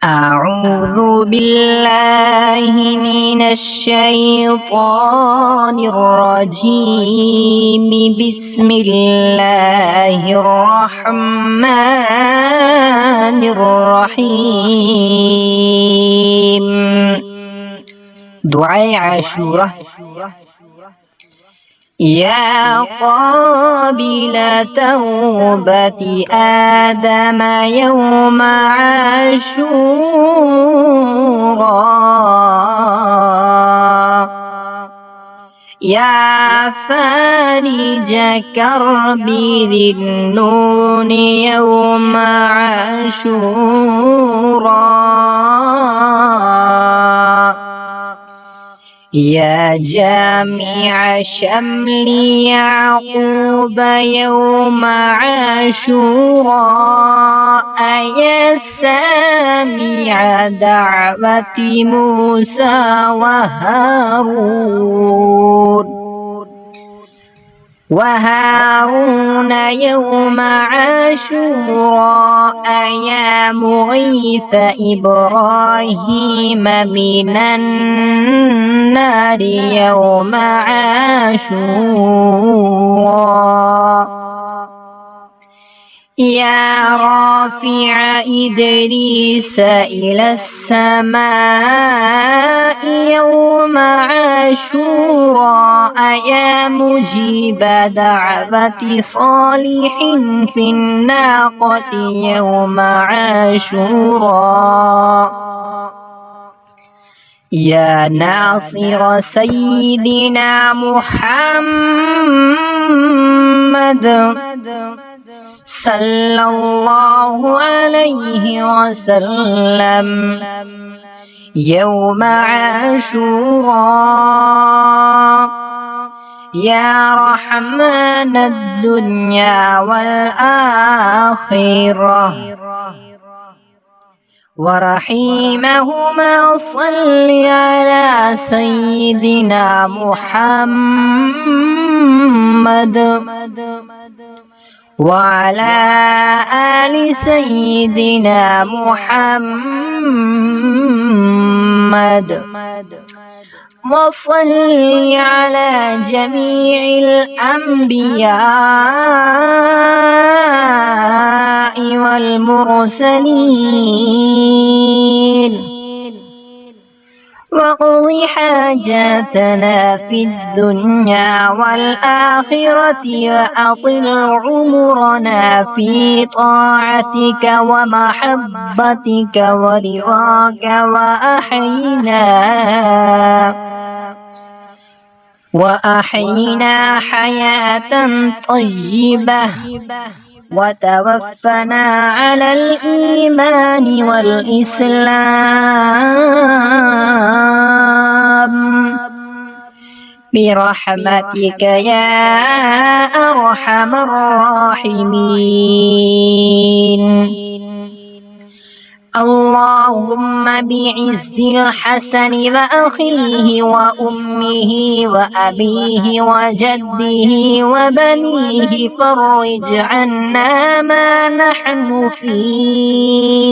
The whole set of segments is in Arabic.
أعوذ بالله من الشيطان الرجيم. بسم الله الرحمن الرحيم. دعاء عاشوراء. يا قابل توبة آدم يوم عاشوراء، يا فارج كرب ذي النون يوم عاشوراء، يا جامع شمل يعقوب يوم عاشوراء، يا سامع دعوة موسى وهارون يوم عاشوراء، يا مغيث إبراهيم من النار يوم عاشوراء، يا رافع إدريس إلى السماء يوم عاشوراء، يا مجيب دعوة صالح في الناقة يوم عاشوراء، يا ناصر سيدنا محمد صلى الله عليه وسلم يوم عاشوراء، يا رحمن الدنيا والآخرة ورحيمهما، صل على سيدنا محمد وعلى آل سيدنا محمد، وصل على جميع الأنبياء والمرسلين، واقض حاجاتنا في الدنيا والآخرة، وأطل عمرنا في طاعتك ومحبتك ورضاك، وأحينا حياة طيبة، وتوفنا على الإيمان والإسلام برحمتك يا أرحم الراحمين. اللهم بعز الحسن وأخيه وأمه وأبيه وجده وبنيه، فرج عنا ما نحن فيه.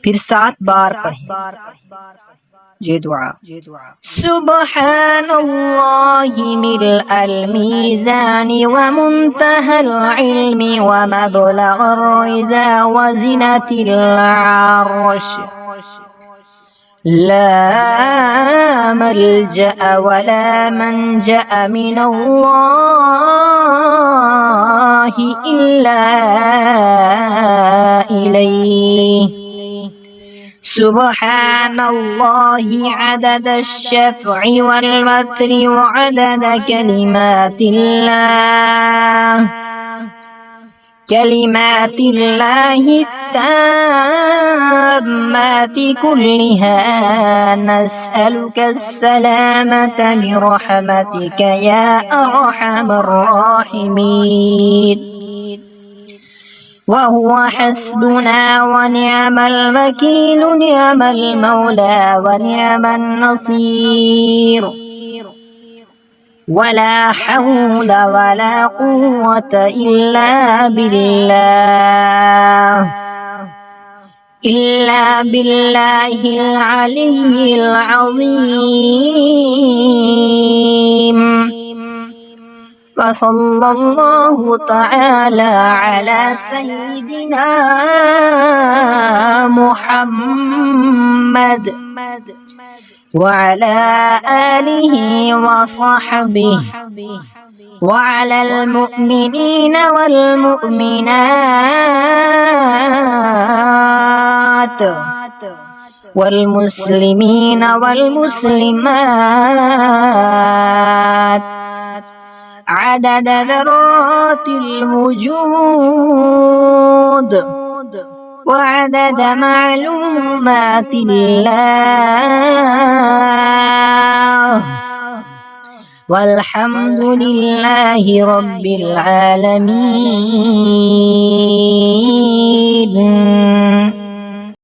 फिर 7 बार पढ़ें ये दुआ। सुब्हानल्लाह मिल्अ الميزان ومنتهى العلم ومبلغ الرضا وزنة العرش، لا ملجأ ولا منجأ من الله إلا إليه. سبحان الله عدد الشفع والوتر وعدد كلمات الله التامات كلها، نسألك السلامة برحمتك يا أرحم الراحمين. وهو حسبنا ونعم الوكيل، نعم المولى ونعم النصير، ولا حول ولا قوة إلا بالله. إلا بالله العلي العظيم. وصلى الله تعالى على سيدنا محمد وعلى آله وصحبه وعلى المؤمنين والمؤمنات والمسلمين والمسلمات عدد ذرات الوجود وعدد معلومات الله. والحمد لله رب العالمين.